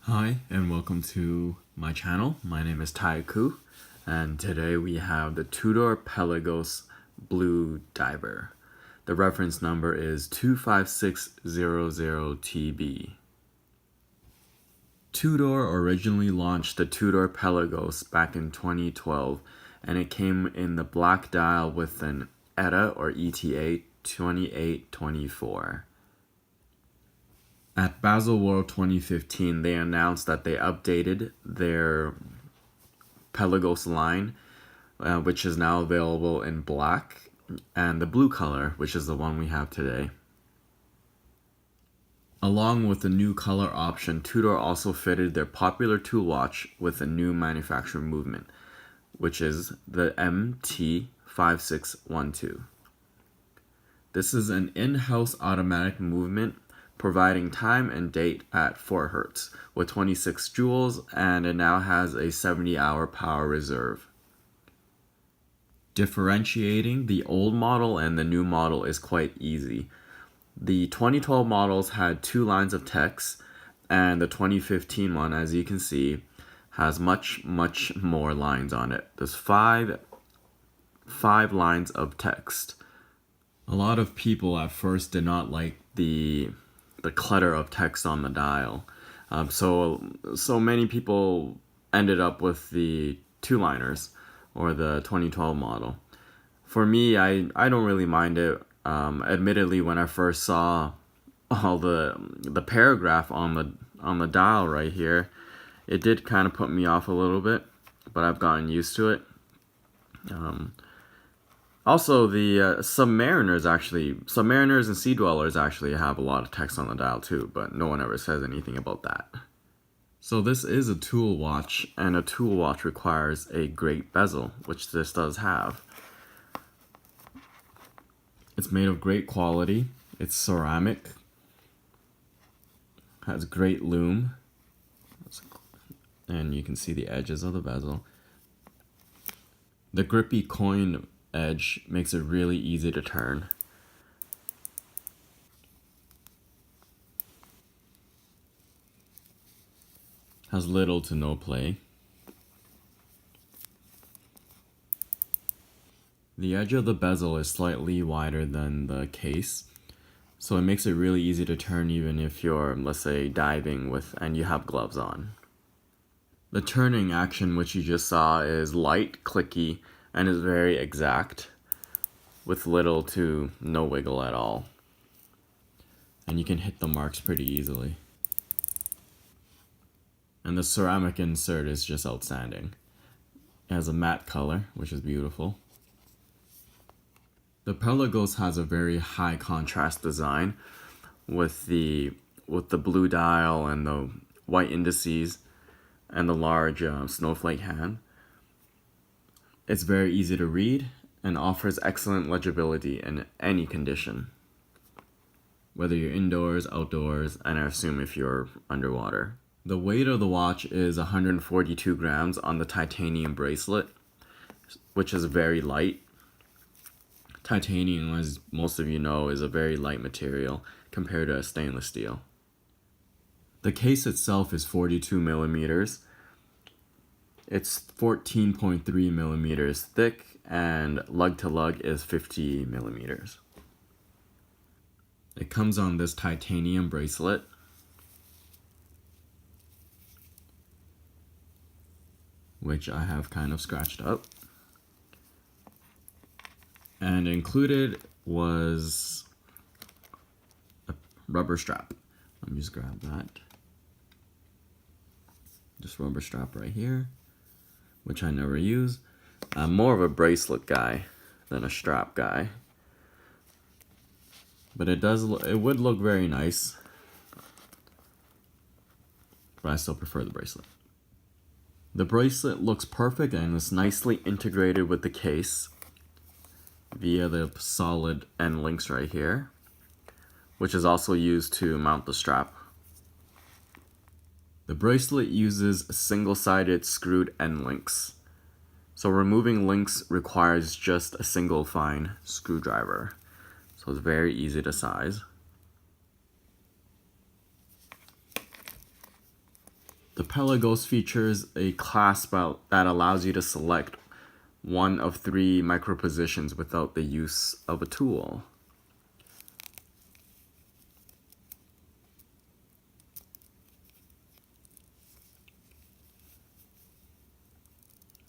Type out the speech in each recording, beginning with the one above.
Hi and welcome to my channel. My name is Taiku and today we have the Tudor Pelagos Blue Diver. The reference number is 25600TB. Tudor originally launched the Tudor Pelagos back in 2012 and it came in the black dial with an ETA or ETA 2824. At Baselworld 2015, they announced that they updated their Pelagos line, which is now available in black, and the blue color, which is the one we have today. Along with the new color option, Tudor also fitted their popular tool watch with a new manufacturing movement, which is the MT5612. This is an in-house automatic movement providing time and date at 4 Hz with 26 joules, and it now has a 70-hour power reserve. Differentiating the old model and the new model is quite easy. The 2012 models had 2 lines of text, and the 2015 one, as you can see, has much more lines on it. There's five lines of text. A lot of people at first did not like the clutter of text on the dial. So many people ended up with the 2-liners or the 2012 model. For me, I don't really mind it. Admittedly, when I first saw all the paragraph on the dial right here, it did kind of put me off a little bit, but I've gotten used to it. Also, the submariners and sea dwellers actually have a lot of text on the dial too, but no one ever says anything about that. So this is a tool watch, and a tool watch requires a great bezel, which this does have. It's made of great quality. It's ceramic. Has great lume. And you can see the edges of the bezel. The grippy coin edge makes it really easy to turn. Has little to no play. The edge of the bezel is slightly wider than the case, so it makes it really easy to turn even if you're, let's say, diving and you have gloves on. The turning action, which you just saw, is light, clicky, and is very exact, with little to no wiggle at all. And you can hit the marks pretty easily. And the ceramic insert is just outstanding. It has a matte color, which is beautiful. The Pelagos has a very high contrast design with the blue dial and the white indices and the large snowflake hand. It's very easy to read and offers excellent legibility in any condition, whether you're indoors, outdoors, and I assume if you're underwater. The weight of the watch is 142 grams on the titanium bracelet, which is very light. Titanium, as most of you know, is a very light material compared to stainless steel. The case itself is 42 millimeters. It's 14.3 millimeters thick, and lug to lug is 50 millimeters. It comes on this titanium bracelet. Which I have kind of scratched up. And included was a rubber strap. Let me just grab that. This rubber strap right here, which I never use. I'm more of a bracelet guy than a strap guy. But it would look very nice. But I still prefer the bracelet. The bracelet looks perfect and is nicely integrated with the case via the solid end links right here, which is also used to mount the strap. The bracelet uses single-sided screwed end links, so removing links requires just a single fine screwdriver, so it's very easy to size. The Pelagos features a clasp belt that allows you to select one of 3 micro positions without the use of a tool.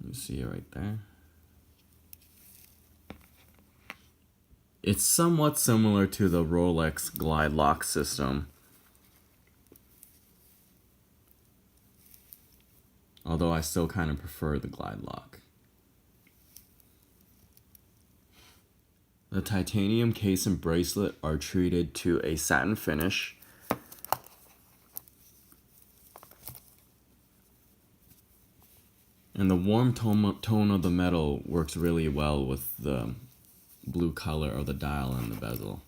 You see it right there. It's somewhat similar to the Rolex Glide Lock system, although I still kind of prefer the Glide Lock. The titanium case and bracelet are treated to a satin finish. And the warm tone of the metal works really well with the blue color of the dial and the bezel.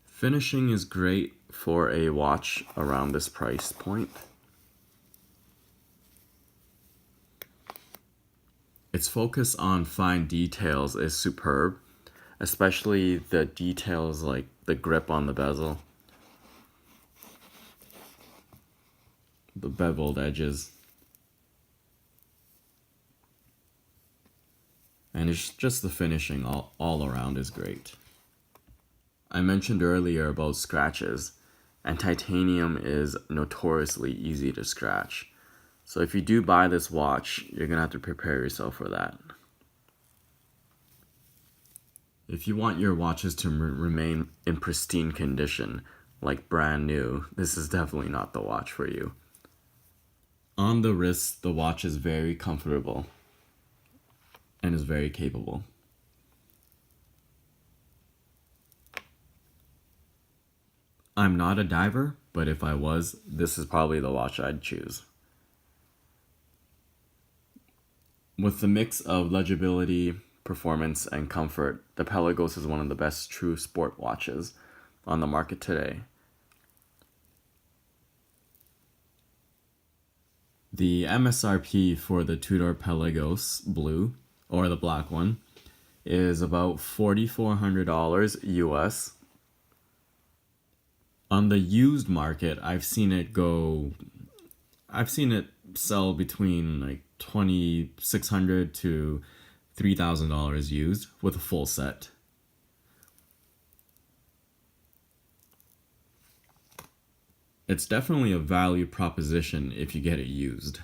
Finishing is great for a watch around this price point. Its focus on fine details is superb, especially the details like the grip on the bezel, the beveled edges. And it's just the finishing all around is great. I mentioned earlier about scratches, and titanium is notoriously easy to scratch. So if you do buy this watch, you're gonna have to prepare yourself for that. If you want your watches to remain in pristine condition, like brand new, this is definitely not the watch for you. On the wrist, the watch is very comfortable and is very capable. I'm not a diver, but if I was, this is probably the watch I'd choose. With the mix of legibility, performance, and comfort, the Pelagos is one of the best true sport watches on the market today. The MSRP for the Tudor Pelagos Blue, or the black one, is about $4,400 US. On the used market, I've seen it sell between like $2,600 to $3,000 used with a full set. It's definitely a value proposition if you get it used.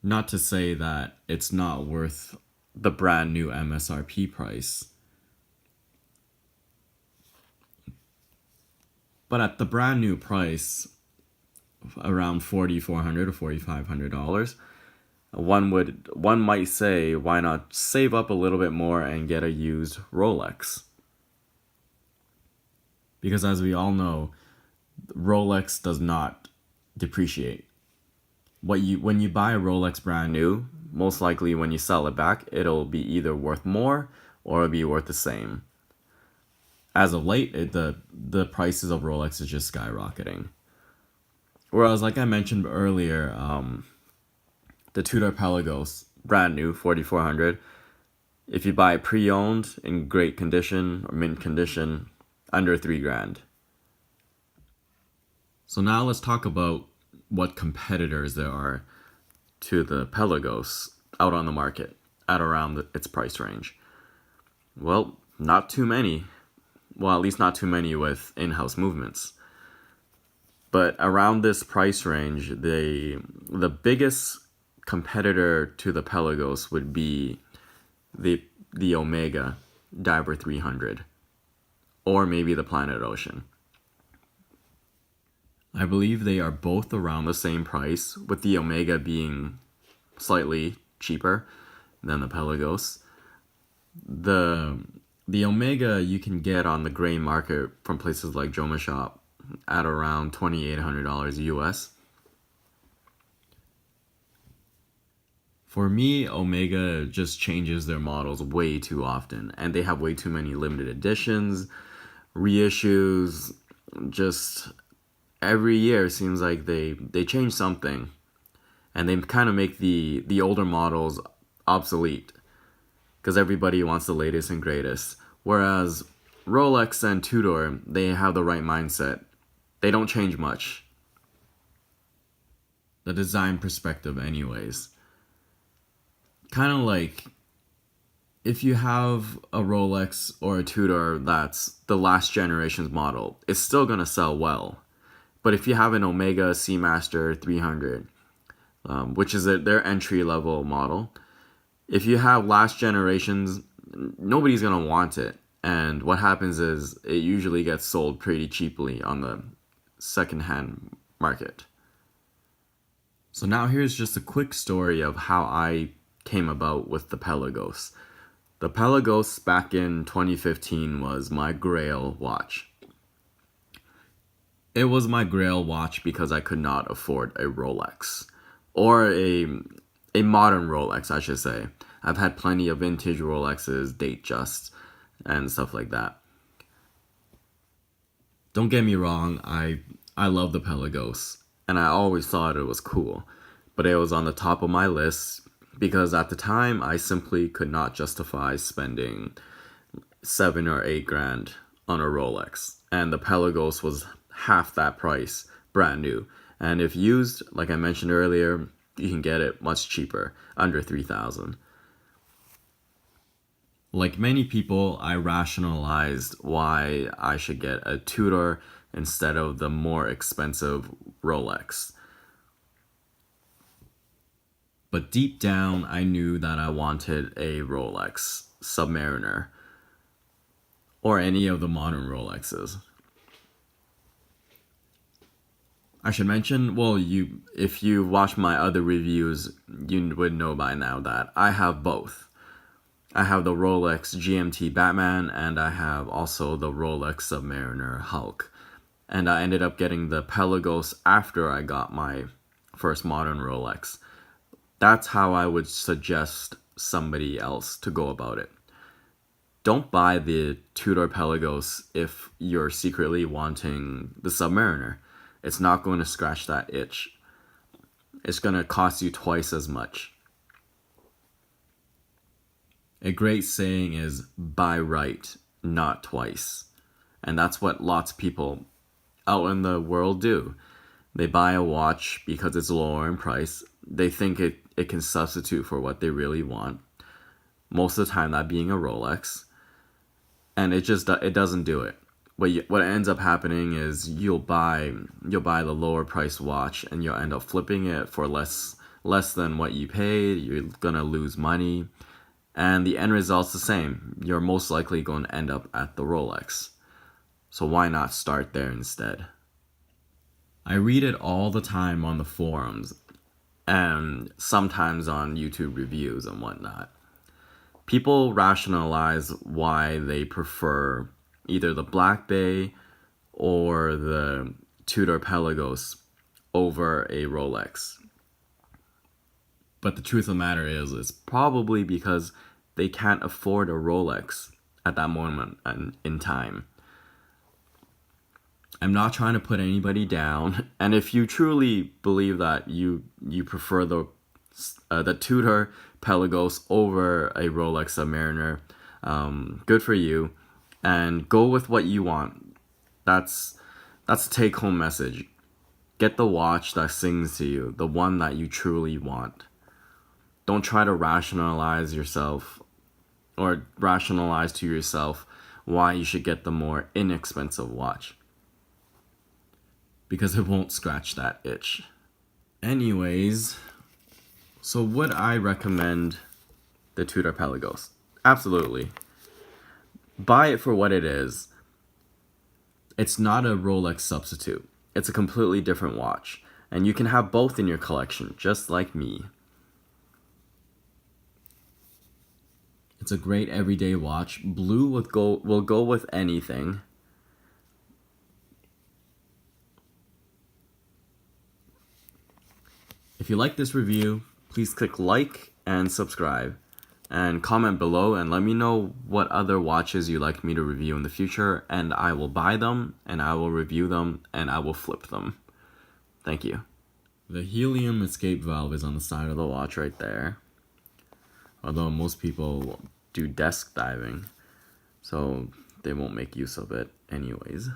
Not to say that it's not worth the brand new MSRP price. But at the brand new price, around $4,400 to $4,500, one might say, why not save up a little bit more and get a used Rolex? Because as we all know, Rolex does not depreciate. When you buy a Rolex brand new, most likely when you sell it back, it'll be either worth more or it'll be worth the same. As of late, the prices of Rolex is just skyrocketing. Whereas, like I mentioned earlier, the Tudor Pelagos, brand new, $4,400. If you buy it pre-owned in great condition or mint condition, under $3,000. So now let's talk about what competitors there are to the Pelagos out on the market at around its price range. Well, not too many. Well, at least not too many with in-house movements. But around this price range, the biggest competitor to the Pelagos would be the Omega Diver 300, or maybe the Planet Ocean. I believe they are both around the same price, with the Omega being slightly cheaper than the Pelagos. The Omega you can get on the gray market from places like Joma Shop at around $2,800 US. For me, Omega just changes their models way too often, and they have way too many limited editions, reissues. Just every year it seems like they change something, and they kind of make the older models obsolete because everybody wants the latest and greatest. Whereas Rolex and Tudor, they have the right mindset. They don't change much. the design perspective anyways. Kind of like if you have a Rolex or a Tudor that's the last generation's model, it's still going to sell well. But if you have an Omega Seamaster 300, which is their entry level model, if you have last generations, nobody's going to want it. And what happens is it usually gets sold pretty cheaply on the secondhand market. So now here's just a quick story of how I came about with the Pelagos. The Pelagos back in 2015 was my grail watch. It was my grail watch because I could not afford a Rolex. Or a modern Rolex, I should say. I've had plenty of vintage Rolexes, Datejust, and stuff like that. Don't get me wrong, I love the Pelagos, and I always thought it was cool. But it was on the top of my list because at the time I simply could not justify spending 7 or 8 grand on a Rolex. And the Pelagos was half that price, brand new. And if used, like I mentioned earlier, you can get it much cheaper, under 3,000. Like many people, I rationalized why I should get a Tudor instead of the more expensive Rolex. But deep down, I knew that I wanted a Rolex Submariner or any of the modern Rolexes. I should mention, if you watch my other reviews, you would know by now that I have both. I have the Rolex GMT Batman, and I have also the Rolex Submariner Hulk. And I ended up getting the Pelagos after I got my first modern Rolex. That's how I would suggest somebody else to go about it. Don't buy the Tudor Pelagos if you're secretly wanting the Submariner. It's not going to scratch that itch. It's going to cost you twice as much. A great saying is, buy right, not twice. And that's what lots of people out in the world do. They buy a watch because it's lower in price. They think it can substitute for what they really want. Most of the time that being a Rolex. And it doesn't do it. What ends up happening is you'll buy the lower price watch and you'll end up flipping it for less than what you paid. You're gonna lose money, and the end result's the same. You're most likely going to end up at the Rolex. So why not start there instead? I read it all the time on the forums and sometimes on YouTube reviews and whatnot. People rationalize why they prefer either the Black Bay or the Tudor Pelagos over a Rolex. But the truth of the matter is, it's probably because they can't afford a Rolex at that moment in time. I'm not trying to put anybody down, and if you truly believe that you prefer the Tudor Pelagos over a Rolex Submariner, good for you, and go with what you want. That's the take-home message. Get the watch that sings to you, the one that you truly want. Don't try to rationalize to yourself why you should get the more inexpensive watch, because it won't scratch that itch. Anyways, so would I recommend the Tudor Pelagos? Absolutely. Buy it for what it is. It's not a Rolex substitute. It's a completely different watch, and you can have both in your collection, just like me. It's a great everyday watch. Blue will go with anything. If you like this review, please click like and subscribe. And comment below and let me know what other watches you'd like me to review in the future, and I will buy them, and I will review them, and I will flip them. Thank you. The helium escape valve is on the side of the watch right there. Although most people do desk diving, so they won't make use of it anyways.